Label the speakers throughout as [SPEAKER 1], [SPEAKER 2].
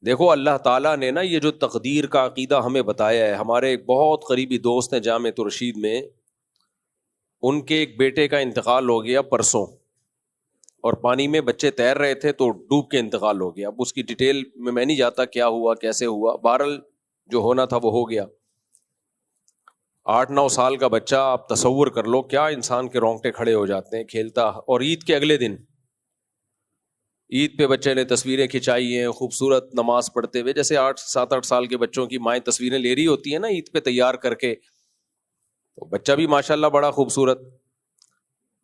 [SPEAKER 1] دیکھو اللہ تعالیٰ نے نا یہ جو تقدیر کا عقیدہ ہمیں بتایا ہے، ہمارے ایک بہت قریبی دوست ہیں جامعۃ الرشید میں، ان کے ایک بیٹے کا انتقال ہو گیا پرسوں، اور پانی میں بچے تیر رہے تھے تو ڈوب کے انتقال ہو گیا. اب اس کی ڈیٹیل میں نہیں جاتا کیا ہوا کیسے ہوا، بہرحال جو ہونا تھا وہ ہو گیا. 8-9 سال کا بچہ، آپ تصور کر لو کیا انسان کے رونگٹے کھڑے ہو جاتے ہیں کھیلتا. اور عید کے اگلے دن، عید پہ بچے نے تصویریں کھنچائی ہیں خوبصورت نماز پڑھتے ہوئے، جیسے 7-8 سال کے بچوں کی مائیں تصویریں لے رہی ہوتی ہیں نا عید پہ تیار کر کے. تو بچہ بھی ماشاءاللہ بڑا خوبصورت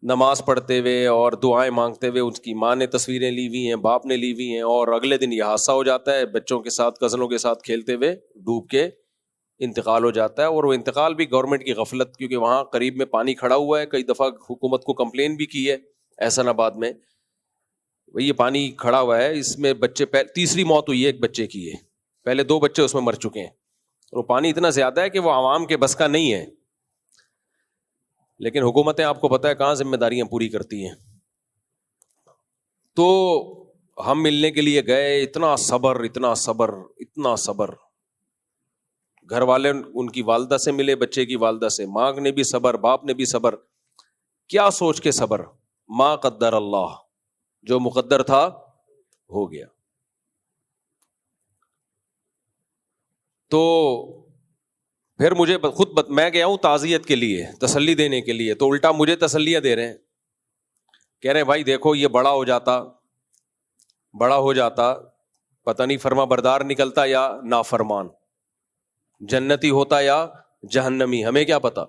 [SPEAKER 1] نماز پڑھتے ہوئے اور دعائیں مانگتے ہوئے، اس کی ماں نے تصویریں لی ہوئی ہیں، باپ نے لی ہوئی ہیں، اور اگلے دن یہ حادثہ ہو جاتا ہے، بچوں کے ساتھ کزنوں کے ساتھ کھیلتے ہوئے ڈوب کے انتقال ہو جاتا ہے. اور وہ انتقال بھی گورنمنٹ کی غفلت، کیونکہ وہاں قریب میں پانی کھڑا ہوا ہے، کئی دفعہ حکومت کو کمپلین بھی کی ہے احسان آباد میں، بھئی یہ پانی کھڑا ہوا ہے، اس میں بچے تیسری موت ہوئی ہے ایک بچے کی ہے، پہلے 2 بچے اس میں مر چکے ہیں. اور وہ پانی اتنا زیادہ ہے کہ وہ عوام کے بس کا نہیں ہے، لیکن حکومتیں آپ کو پتہ ہے کہاں ذمہ داریاں پوری کرتی ہیں. تو ہم ملنے کے لیے گئے، اتنا صبر اتنا صبر اتنا صبر. گھر والے ان کی والدہ سے ملے، بچے کی والدہ سے، ماں نے بھی صبر، باپ نے بھی صبر. کیا سوچ کے صبر؟ ما قدر اللہ، جو مقدر تھا ہو گیا. تو پھر مجھے میں گیا ہوں تعزیت کے لیے، تسلی دینے کے لیے، تو الٹا مجھے تسلیاں دے رہے ہیں، کہہ رہے ہیں بھائی دیکھو یہ بڑا ہو جاتا پتہ نہیں فرما بردار نکلتا یا نافرمان، جنتی ہوتا یا جہنمی، ہمیں کیا پتا.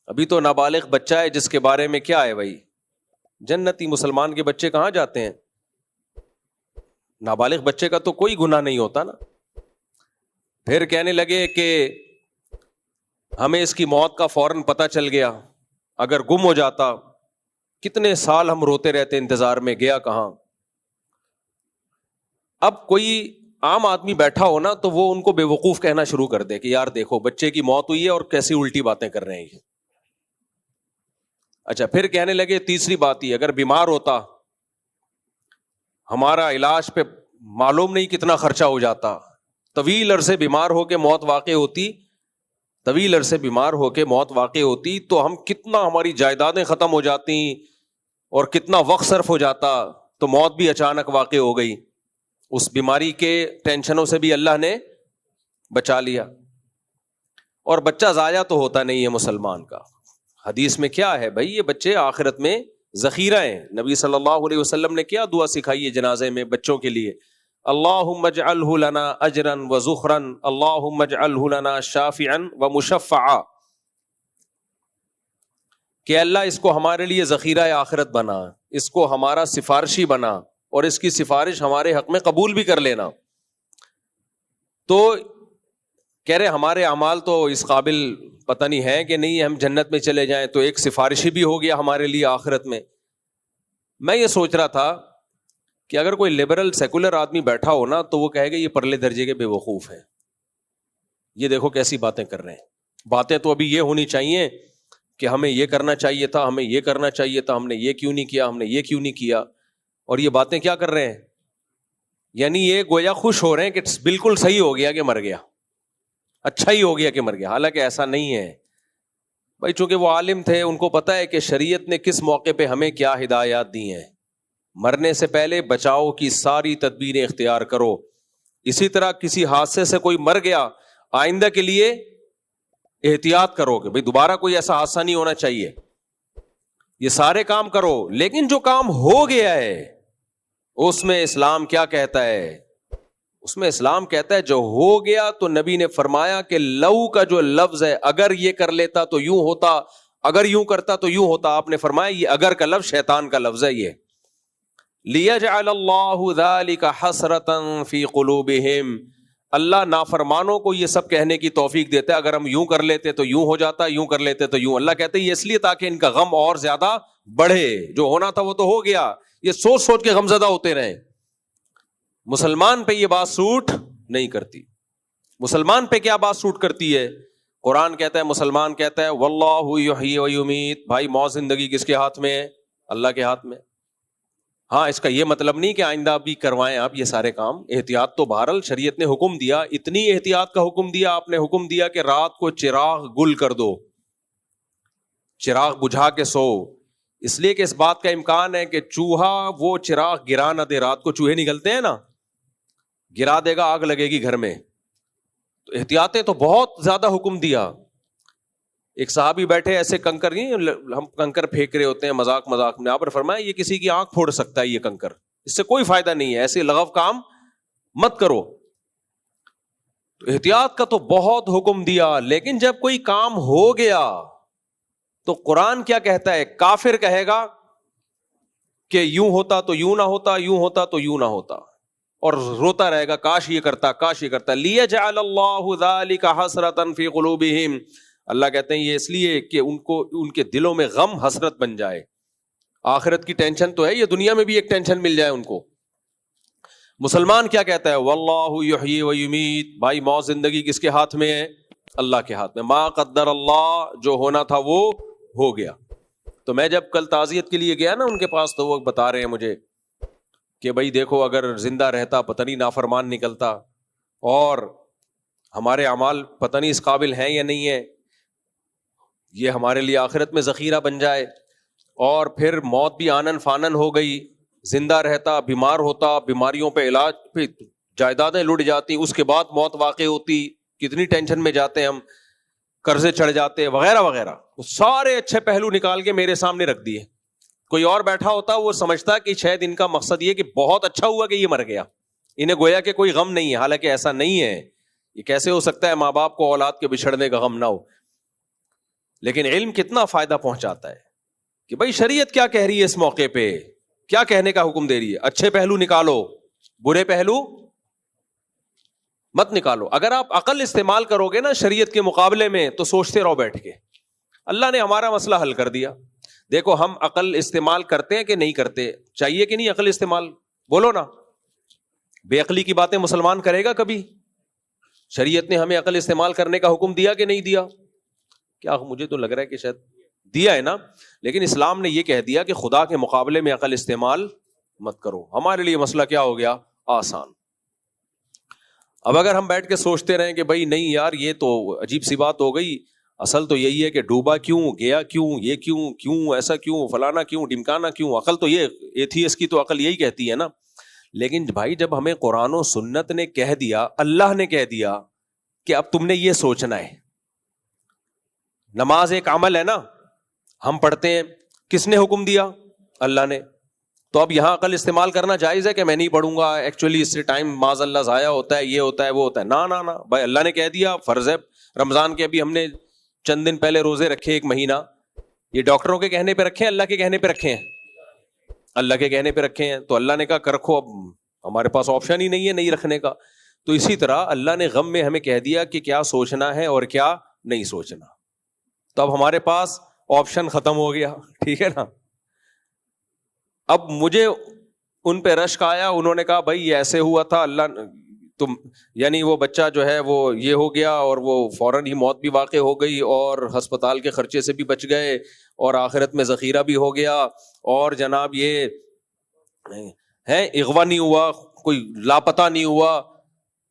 [SPEAKER 1] ابھی تو نابالغ بچہ ہے جس کے بارے میں کیا ہے بھائی، جنتی. مسلمان کے بچے کہاں جاتے ہیں؟ نابالغ بچے کا تو کوئی گناہ نہیں ہوتا نا. پھر کہنے لگے کہ ہمیں اس کی موت کا فوراً پتہ چل گیا، اگر گم ہو جاتا کتنے سال ہم روتے رہتے انتظار میں، گیا کہاں. اب کوئی عام آدمی بیٹھا ہو نا تو وہ ان کو بے وقوف کہنا شروع کر دے کہ یار دیکھو بچے کی موت ہوئی ہے اور کیسی الٹی باتیں کر رہے ہیں یہ. اچھا پھر کہنے لگے تیسری بات ہی، اگر بیمار ہوتا ہمارا علاج پہ معلوم نہیں کتنا خرچہ ہو جاتا، طویل عرصے بیمار ہو کے موت واقع ہوتی تو ہم کتنا، ہماری جائیدادیں ختم ہو جاتی اور کتنا وقت صرف ہو جاتا. تو موت بھی اچانک واقع ہو گئی، اس بیماری کے ٹینشنوں سے بھی اللہ نے بچا لیا. اور بچہ ضائع تو ہوتا نہیں ہے مسلمان کا. حدیث میں کیا ہے بھائی، یہ بچے آخرت میں ذخیرہ ہیں. نبی صلی اللہ علیہ وسلم نے کیا دعا سکھائی ہے جنازے میں بچوں کے لیے؟ اللہم اجعلہ لنا اجرا و ذخرا، اللہم اجعلہ لنا شافعا و مشفعا، کہ اللہ اس کو ہمارے لیے ذخیرہ آخرت بنا، اس کو ہمارا سفارشی بنا، اور اس کی سفارش ہمارے حق میں قبول بھی کر لینا. تو کہہ رہے ہمارے اعمال تو اس قابل پتہ نہیں ہے کہ نہیں ہم جنت میں چلے جائیں، تو ایک سفارشی بھی ہو گیا ہمارے لیے آخرت میں. میں یہ سوچ رہا تھا کہ اگر کوئی لبرل سیکولر آدمی بیٹھا ہو نا تو وہ کہے گا یہ پرلے درجے کے بے وقوف ہیں، یہ دیکھو کیسی باتیں کر رہے ہیں. باتیں تو ابھی یہ ہونی چاہیے کہ ہمیں یہ کرنا چاہیے تھا، ہمیں یہ کرنا چاہیے تھا، ہم نے یہ کیوں نہیں کیا، ہم نے یہ کیوں نہیں کیا. اور یہ باتیں کیا کر رہے ہیں؟ یعنی یہ گویا خوش ہو رہے ہیں کہ بالکل صحیح ہو گیا کہ مر گیا، اچھا ہی ہو گیا کہ مر گیا. حالانکہ ایسا نہیں ہے بھائی، چونکہ وہ عالم تھے، ان کو پتہ ہے کہ شریعت نے کس موقع پہ ہمیں کیا ہدایات دی ہیں. مرنے سے پہلے بچاؤ کی ساری تدبیریں اختیار کرو. اسی طرح کسی حادثے سے کوئی مر گیا، آئندہ کے لیے احتیاط کرو کہ بھائی دوبارہ کوئی ایسا حادثہ نہیں ہونا چاہیے. یہ سارے کام کرو. لیکن جو کام ہو گیا ہے اس میں اسلام کیا کہتا ہے؟ اس میں اسلام کہتا ہے جو ہو گیا تو نبی نے فرمایا کہ لو کا جو لفظ ہے، اگر یہ کر لیتا تو یوں ہوتا، اگر یوں کرتا تو یوں ہوتا. آپ نے فرمایا یہ اگر کا لفظ شیطان کا لفظ ہے. یہ لِيَجْعَلَ اللَّهُ ذَلِكَ حَسْرَةً فِي قُلُوبِهِمْ، اللہ نافرمانوں کو یہ سب کہنے کی توفیق دیتا ہے، اگر ہم یوں کر لیتے تو یوں ہو جاتا، یوں کر لیتے تو یوں. اللہ کہتے ہیں یہ اس لیے تاکہ ان کا غم اور زیادہ بڑھے. جو ہونا تھا وہ تو ہو گیا، یہ سوچ سوچ کے غمزدہ ہوتے رہے. مسلمان پہ یہ بات سوٹ نہیں کرتی. مسلمان پہ کیا بات سوٹ کرتی ہے؟ قرآن کہتا ہے، مسلمان کہتا ہے واللہ یحیی و یمیت. بھائی موت زندگی کس کے ہاتھ میں ہے؟ اللہ کے ہاتھ میں. ہاں اس کا یہ مطلب نہیں کہ آئندہ بھی کروائیں آپ یہ سارے کام. احتیاط تو بہرحال شریعت نے حکم دیا, اتنی احتیاط کا حکم دیا, آپ نے حکم دیا کہ رات کو چراغ گل کر دو, چراغ بجھا کے سو, اس لیے کہ اس بات کا امکان ہے کہ چوہا وہ چراغ گرا نہ دے. رات کو چوہے نکلتے ہیں نا, گرا دے گا آگ لگے گی گھر میں. تو احتیاطیں تو بہت زیادہ حکم دیا. ایک صحابی بیٹھے ایسے کنکر, نہیں ہم کنکر پھینک رہے ہوتے ہیں مذاق مذاق میں, آپ نے فرمایا یہ کسی کی آنکھ پھوڑ سکتا ہے یہ کنکر, اس سے کوئی فائدہ نہیں ہے, ایسے لغو کام مت کرو. تو احتیاط کا تو بہت حکم دیا, لیکن جب کوئی کام ہو گیا تو قرآن کیا کہتا ہے؟ کافر کہے گا کہ یوں ہوتا تو یوں نہ ہوتا, یوں ہوتا تو یوں نہ ہوتا, اور روتا رہے گا کاش یہ کرتا, کاش یہ کرتا. لیجعل اللہ ذلک حسرۃ فی قلوبہم, اللہ کہتے ہیں یہ اس لیے کہ ان کے دلوں میں غم حسرت بن جائے. آخرت کی ٹینشن تو ہے, یہ دنیا میں بھی ایک ٹینشن مل جائے ان کو. مسلمان کیا کہتا ہے؟ واللہ یحیی و یمیت, بھائی موت زندگی کس کے ہاتھ میں ہے؟ اللہ کے ہاتھ میں. ما قدر اللہ, جو ہونا تھا وہ ہو گیا. تو میں جب کل تعزیت کے لیے گیا نا ان کے پاس, تو وہ بتا رہے ہیں مجھے کہ بھائی دیکھو اگر زندہ رہتا پتہ نہیں نافرمان نکلتا, اور ہمارے اعمال پتہ نہیں اس قابل ہیں یا نہیں ہے, یہ ہمارے لیے آخرت میں ذخیرہ بن جائے. اور پھر موت بھی آنن فانن ہو گئی, زندہ رہتا بیمار ہوتا, بیماریوں پہ علاج پہ جائیدادیں لٹ جاتی, اس کے بعد موت واقع ہوتی, کتنی ٹینشن میں جاتے ہم, قرضے چڑھ جاتے وغیرہ وغیرہ. سارے اچھے پہلو نکال کے میرے سامنے رکھ دیے. کوئی اور بیٹھا ہوتا وہ سمجھتا کہ شاید ان کا مقصد یہ کہ بہت اچھا ہوا کہ یہ مر گیا, انہیں گویا کہ کوئی غم نہیں ہے, حالانکہ ایسا نہیں ہے. یہ کیسے ہو سکتا ہے ماں باپ کو اولاد کے بچھڑنے کا غم نہ ہو؟ لیکن علم کتنا فائدہ پہنچاتا ہے کہ بھائی شریعت کیا کہہ رہی ہے اس موقع پہ, کیا کہنے کا حکم دے رہی ہے. اچھے پہلو نکالو, برے پہلو مت نکالو. اگر آپ عقل استعمال کرو گے نا شریعت کے مقابلے میں, تو سوچتے رہو بیٹھ کے. اللہ نے ہمارا مسئلہ حل کر دیا. دیکھو ہم عقل استعمال کرتے ہیں کہ نہیں کرتے, چاہیے کہ نہیں عقل استعمال؟ بولو نا. بے عقلی کی باتیں مسلمان کرے گا کبھی؟ شریعت نے ہمیں عقل استعمال کرنے کا حکم دیا کہ نہیں دیا؟ کیا مجھے تو لگ رہا ہے کہ شاید دیا ہے نا. لیکن اسلام نے یہ کہہ دیا کہ خدا کے مقابلے میں عقل استعمال مت کرو. ہمارے لیے مسئلہ کیا ہو گیا؟ آسان. اب اگر ہم بیٹھ کے سوچتے رہیں کہ بھائی نہیں یار یہ تو عجیب سی بات ہو گئی, اصل تو یہی ہے کہ ڈوبا کیوں, گیا کیوں, یہ کیوں, کیوں ایسا, کیوں فلانا, کیوں ڈمکانا, کیوں, عقل تو یہ ایتھیسٹ کی تو عقل یہی کہتی ہے نا. لیکن بھائی جب ہمیں قرآن و سنت نے کہہ دیا, اللہ نے کہہ دیا کہ اب تم نے یہ سوچنا ہے. نماز ایک عمل ہے نا, ہم پڑھتے ہیں, کس نے حکم دیا؟ اللہ نے. تو اب یہاں عقل استعمال کرنا جائز ہے کہ میں نہیں پڑھوں گا, ایکچولی اس سے ٹائم معاذ اللہ ضائع ہوتا ہے, یہ ہوتا ہے, وہ ہوتا ہے؟ نہ بھائی, اللہ نے کہہ دیا فرض ہے. رمضان کے ابھی ہم نے چند دن پہلے روزے رکھے, ایک مہینہ. یہ ڈاکٹروں کے کہنے پہ رکھے ہیں, اللہ کے کہنے پہ رکھے ہیں؟ اللہ کے کہنے پہ رکھے ہیں. تو اللہ نے کہا کر رکھو, اب ہمارے پاس آپشن ہی نہیں ہے نہیں رکھنے کا. تو اسی طرح اللہ نے غم میں ہمیں کہہ دیا کہ کیا سوچنا ہے اور کیا نہیں سوچنا. تو اب ہمارے پاس آپشن ختم ہو گیا, ٹھیک ہے نا. اب مجھے ان پہ رشک آیا, انہوں نے کہا بھائی یہ ایسے ہوا تھا, اللہ تم یعنی وہ بچہ جو ہے وہ یہ ہو گیا, اور وہ فوراً ہی موت بھی واقع ہو گئی, اور ہسپتال کے خرچے سے بھی بچ گئے, اور آخرت میں ذخیرہ بھی ہو گیا, اور جناب یہ ہے اغوا نہیں ہوا, کوئی لاپتہ نہیں ہوا,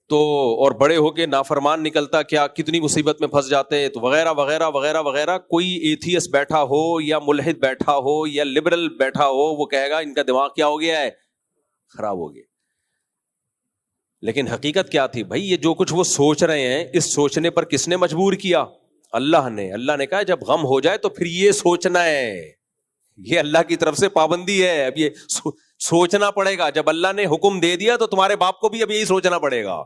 [SPEAKER 1] تو اور بڑے ہو کے نافرمان نکلتا, کیا کتنی مصیبت میں پھنس جاتے, تو وغیرہ وغیرہ وغیرہ وغیرہ. کوئی ایتھیسٹ بیٹھا ہو یا ملحد بیٹھا ہو یا لبرل بیٹھا ہو, وہ کہے گا ان کا دماغ کیا ہو گیا ہے, خراب ہو گیا. لیکن حقیقت کیا تھی بھائی؟ یہ جو کچھ وہ سوچ رہے ہیں, اس سوچنے پر کس نے مجبور کیا؟ اللہ نے. اللہ نے کہا جب غم ہو جائے تو پھر یہ سوچنا ہے, یہ اللہ کی طرف سے پابندی ہے. اب یہ سوچنا پڑے گا. جب اللہ نے حکم دے دیا تو تمہارے باپ کو بھی اب یہی سوچنا پڑے گا.